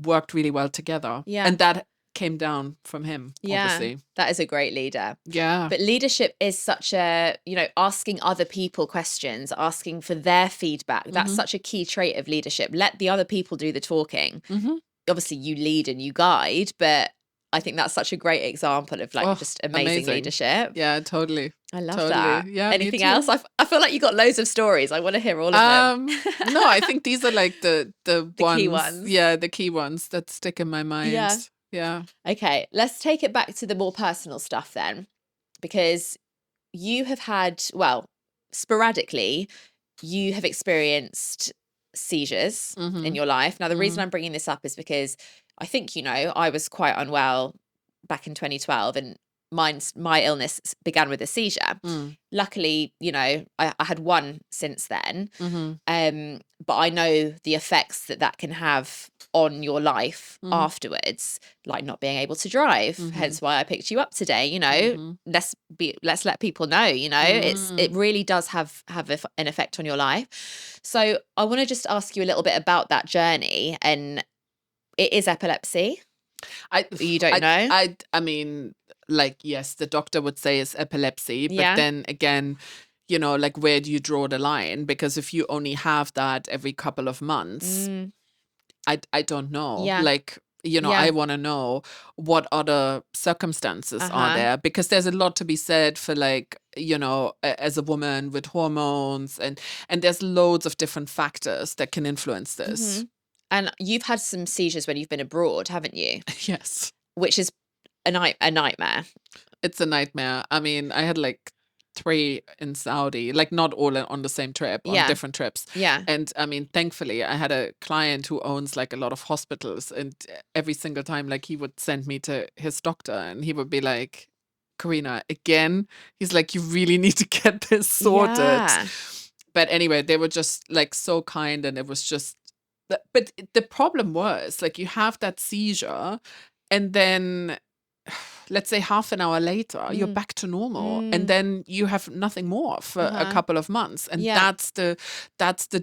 worked really well together. And that came down from him, obviously. That is a great leader. But leadership is such a, asking other people questions, asking for their feedback. That's such a key trait of leadership. Let the other people do the talking. Obviously you lead and you guide, but I think that's such a great example of just amazing leadership. Yeah, totally. I love that. Yeah. Anything else? I feel like you got loads of stories. I want to hear all of them. No, I think these are like the key ones. Yeah, the key ones that stick in my mind. Yeah. Okay, let's take it back to the more personal stuff then, because you have had, sporadically, you have experienced seizures in your life. Now, the reason I'm bringing this up is because I think, I was quite unwell back in 2012, and my illness began with a seizure. Luckily, you know, I had one since then. But I know the effects that can have on your life afterwards, like not being able to drive. Hence why I picked you up today. You know, let's let people know. You know, it really does have an effect on your life. So I want to just ask you a little bit about that journey. And it is epilepsy. You don't know? I mean, like, yes, the doctor would say it's epilepsy, but then again, you know, like, where do you draw the line? Because if you only have that every couple of months, I don't know. Like, you know, I want to know what other circumstances are there, because there's a lot to be said for, like, you know, as a woman with hormones, and there's loads of different factors that can influence this. And you've had some seizures when you've been abroad, haven't you? Yes. Which is a nightmare. It's a nightmare. I mean, I had like 3 in Saudi, like not all on the same trip, on different trips. And I mean, thankfully, I had a client who owns like a lot of hospitals, and every single time, like, he would send me to his doctor, and he would be like, Corina, again? He's like, you really need to get this sorted. But anyway, they were just like so kind, and it was just, but the problem was, like, you have that seizure, and then let's say half an hour later, you're back to normal, and then you have nothing more for a couple of months, and that's the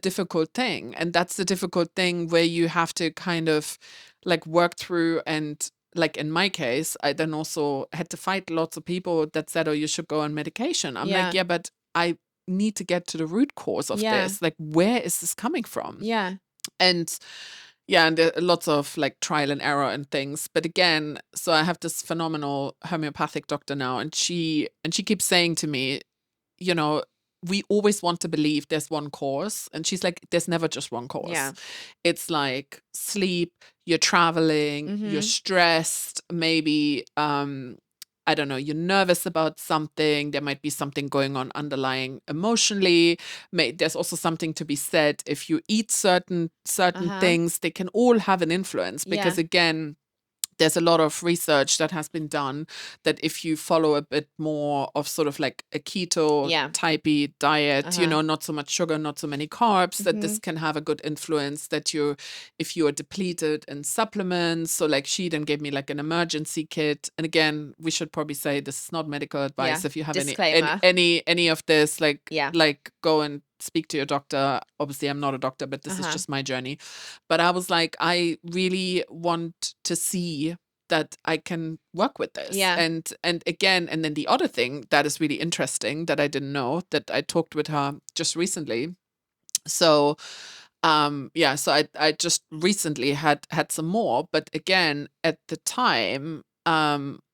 difficult thing, and that's the difficult thing where you have to kind of like work through. And like in my case, I then also had to fight lots of people that said, oh, you should go on medication. I'm like, yeah, but I need to get to the root cause of this. Like, where is this coming from? And there are lots of like trial and error and things. But again, so I have this phenomenal homeopathic doctor now, and she keeps saying to me, you know, we always want to believe there's one cause. And she's like, there's never just one cause. It's like sleep, you're traveling, you're stressed, maybe I don't know, you're nervous about something. There might be something going on underlying emotionally. There's also something to be said if you eat certain things, they can all have an influence, because again, there's a lot of research that has been done that if you follow a bit more of sort of like a keto typey diet, you know, not so much sugar, not so many carbs, that this can have a good influence, that if you are depleted in supplements. So like, she then gave me like an emergency kit. And again, we should probably say this is not medical advice. If you have any of this, like go and speak to your doctor. Obviously, I'm not a doctor, but this is just my journey. But I was like, I really want to see that I can work with this. And again, and then the other thing that is really interesting that I didn't know, that I talked with her just recently. So so I just recently had some more, but again, at the time,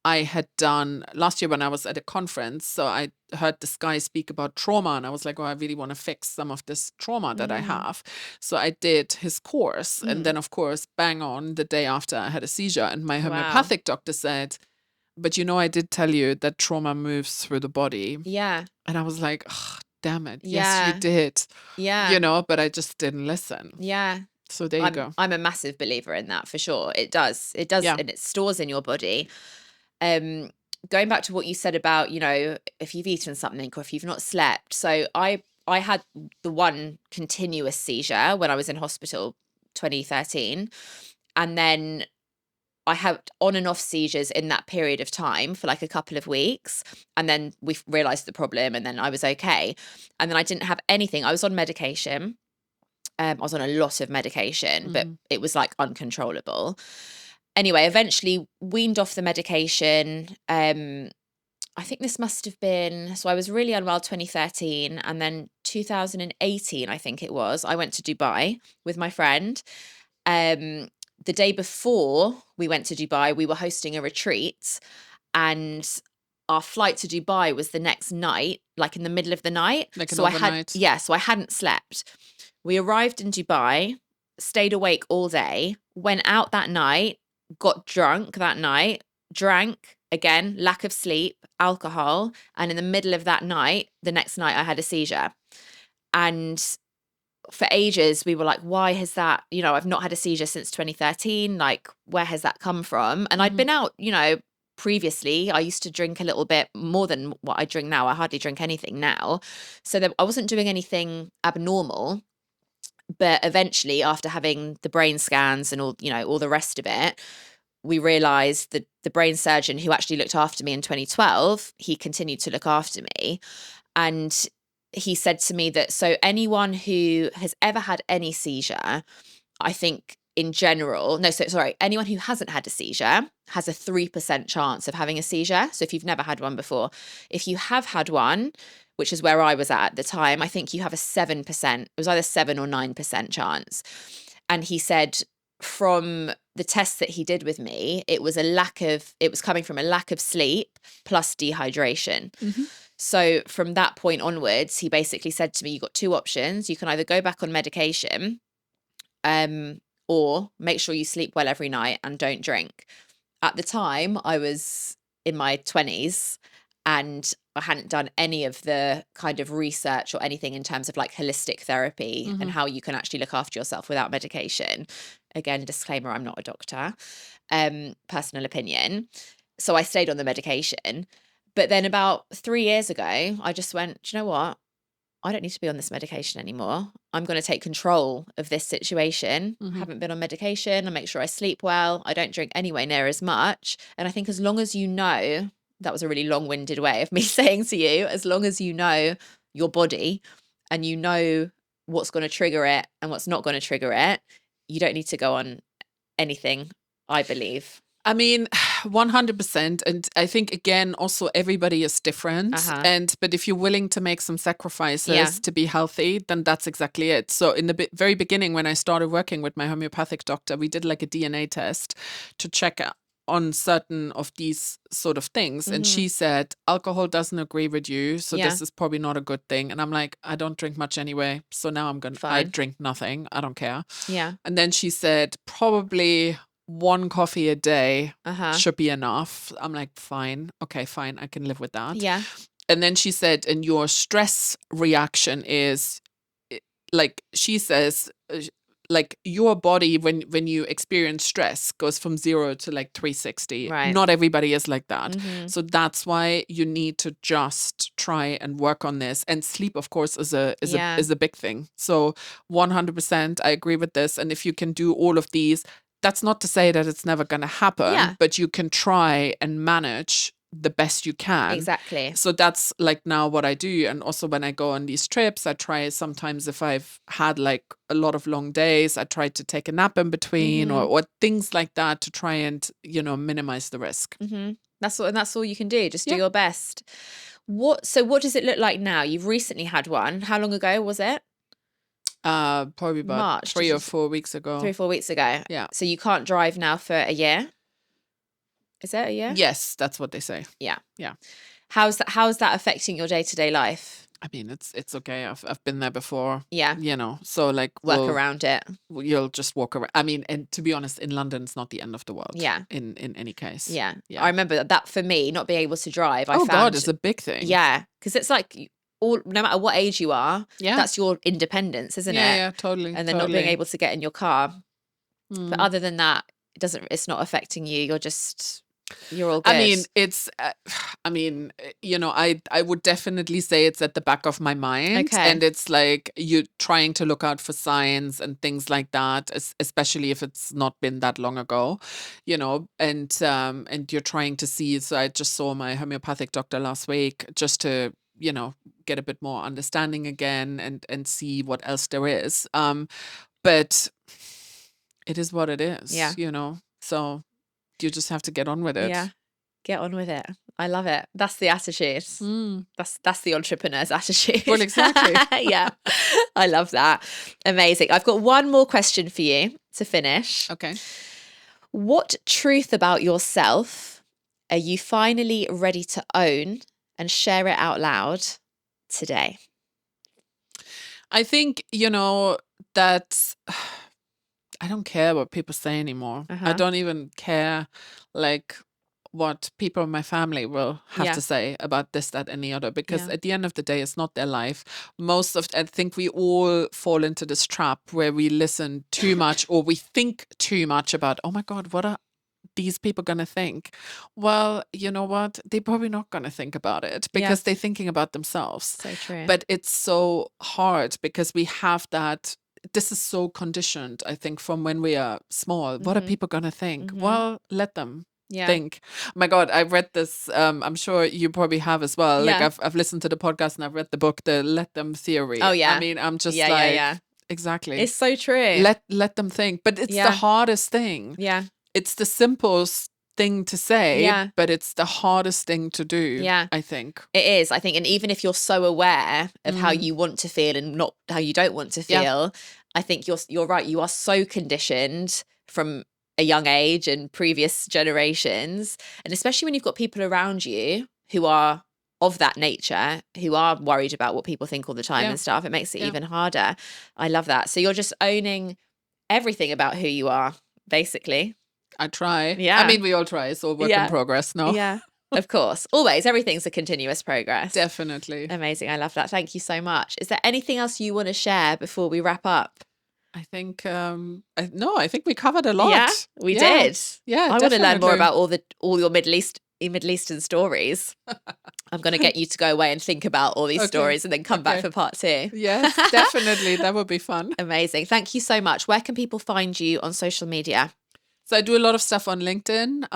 I had done last year when I was at a conference. So I heard this guy speak about trauma, and I was like, oh, I really want to fix some of this trauma that I have. So I did his course. And then, of course, bang on the day after, I had a seizure, and my homeopathic doctor said, but you know, I did tell you that trauma moves through the body. And I was like, oh, damn it. Yes, you did. You know, but I just didn't listen. So there you go. I'm a massive believer in that, for sure. It does. And it stores in your body. Going back to what you said about, you know, if you've eaten something or if you've not slept. So I had the one continuous seizure when I was in hospital, 2013. And then I had on and off seizures in that period of time for like a couple of weeks. And then we realized the problem, and then I was okay. And then I didn't have anything. I was on medication. I was on a lot of medication, but it was like uncontrollable. Anyway, eventually weaned off the medication. I think this must have been, so I was really unwell 2013, and then 2018, I think it was, I went to Dubai with my friend. The day before we went to Dubai, we were hosting a retreat, and our flight to Dubai was the next night, like in the middle of the night. Like an overnight. So I hadn't slept. We arrived in Dubai, stayed awake all day, went out that night, got drunk that night, drank again, lack of sleep, alcohol. And in the middle of that night, the next night, I had a seizure. And for ages, we were like, why has that, you know, I've not had a seizure since 2013. Like, where has that come from? And I'd been out, you know, previously I used to drink a little bit more than what I drink now. I hardly drink anything now. So that I wasn't doing anything abnormal. But eventually, after having the brain scans and all, all the rest of it, we realized that the brain surgeon who actually looked after me in 2012, he continued to look after me. And he said to me that, so anyone who has ever had any seizure, I think in general, anyone who hasn't had a seizure has a 3% chance of having a seizure. So if you've never had one before, if you have had one, which is where I was at the time, I think you have a 7%, it was either 7 or 9% chance. And he said from the tests that he did with me, it was coming from a lack of sleep plus dehydration. Mm-hmm. So from that point onwards, he basically said to me, you've got two options. You can either go back on medication, or make sure you sleep well every night and don't drink. At the time, I was in my 20s and I hadn't done any of the kind of research or anything in terms of like holistic therapy and how you can actually look after yourself without medication. Again, disclaimer, I'm not a doctor, personal opinion. So I stayed on the medication. But then about 3 years ago, I just went, do you know what? I don't need to be on this medication anymore. I'm going to take control of this situation. I haven't been on medication. I make sure I sleep well. I don't drink anywhere near as much. And I think as long as you know, that was a really long-winded way of me saying to you, as long as you know your body and you know what's going to trigger it and what's not going to trigger it, you don't need to go on anything, I believe. I mean, 100%. And I think, again, also everybody is different. But if you're willing to make some sacrifices to be healthy, then that's exactly it. So in the very beginning, when I started working with my homeopathic doctor, we did like a DNA test to check on certain of these sort of things. And she said, alcohol doesn't agree with you. So this is probably not a good thing. And I'm like, I don't drink much anyway. So now I drink nothing. I don't care. Yeah. And then she said, probably 1 coffee a day should be enough. I'm like, fine. Okay, fine. I can live with that. Yeah. And then she said, and your stress reaction is like, she says, like your body, when you experience stress, goes from 0 to like 360. Right. Not everybody is like that. So that's why you need to just try and work on this. And sleep, of course, is a big thing. So 100%, I agree with this. And if you can do all of these, that's not to say that it's never going to happen, but you can try and manage the best you can. Exactly. So that's like now what I do. And also when I go on these trips, I try sometimes, if I've had like a lot of long days, I try to take a nap in between or things like that to try and, minimize the risk. That's all you can do. Just do your best. So what does it look like now? You've recently had one. How long ago was it? Probably about March, 3 or 4 weeks ago. 3 or 4 weeks ago. Yeah. So you can't drive now for a year? Is it a year? Yes, that's what they say. Yeah. Yeah. How's that affecting your day-to-day life? I mean, it's okay. I've been there before. Yeah. So like work around it. You'll just walk around. I mean, and to be honest, in London, it's not the end of the world. Yeah. In any case. Yeah. I remember that for me, not being able to drive. God, it's a big thing. Yeah. Because it's like no matter what age you are, that's your independence, isn't it? Yeah, totally. And then not being able to get in your car. But other than that, it's not affecting you. You're all good. I mean, I would definitely say it's at the back of my mind. Okay. And it's like you're trying to look out for signs and things like that, especially if it's not been that long ago, and you're trying to see. So I just saw my homeopathic doctor last week just to, get a bit more understanding again and see what else there is. But it is what it is, so you just have to get on with it. Yeah. Get on with it. I love it. That's the attitude. That's the entrepreneur's attitude. Well, exactly. Yeah. I love that. Amazing. I've got one more question for you to finish. Okay. What truth about yourself are you finally ready to own and share it out loud today? I think, that I don't care what people say anymore. I don't even care like what people in my family will have to say about this, that, and the other, because at the end of the day, it's not their life. I think we all fall into this trap where we listen too much or we think too much about, oh my God, what these people going to think? Well, you know what? They're probably not going to think about it because they're thinking about themselves. So true. But it's so hard because we have that. This is so conditioned, I think, from when we are small. What are people going to think? Well, let them think. Oh my God, I read this. I'm sure you probably have as well. Like I've listened to the podcast and I've read the book, the Let Them Theory. Oh yeah. I mean, I'm just exactly. It's so true. Let them think. But it's the hardest thing. Yeah. It's the simplest thing to say, but it's the hardest thing to do, I think. It is, I think. And even if you're so aware of how you want to feel and not how you don't want to feel, I think you're right. You are so conditioned from a young age and previous generations. And especially when you've got people around you who are of that nature, who are worried about what people think all the time and stuff, it makes it even harder. I love that. So you're just owning everything about who you are, basically. I try. Yeah. I mean, we all try. It's all work in progress, no? Yeah. Of course. Always. Everything's a continuous progress. Definitely. Amazing. I love that. Thank you so much. Is there anything else you want to share before we wrap up? I think, I think we covered a lot. Yeah, we did. Yeah, I want to learn more about all your Middle Eastern stories. I'm going to get you to go away and think about all these stories and then come back for part 2. Yes, definitely. That would be fun. Amazing. Thank you so much. Where can people find you on social media? So I do a lot of stuff on LinkedIn.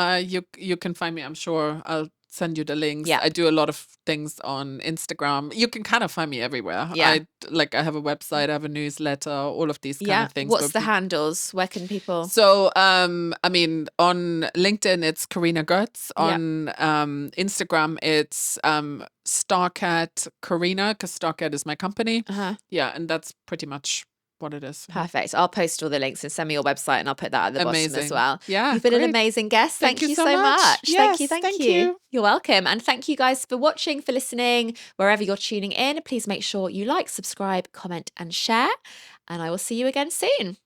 You can find me, I'm sure. I'll send you the links. Yeah. I do a lot of things on Instagram. You can kind of find me everywhere. Yeah. I have a website, I have a newsletter, all of these kind of things. What's the handles? Where can people? So, I mean, on LinkedIn, it's Corina Goetz. On Instagram, it's Starcat Corina, because Starcat is my company. Yeah, and that's pretty much what it is. Perfect. I'll post all the links and send me your website and I'll put that at the bottom as well. Yeah. You've been an amazing guest. Thank you so much. Yes, thank you. You're welcome. And thank you guys for watching, for listening. Wherever you're tuning in, please make sure you like, subscribe, comment and share. And I will see you again soon.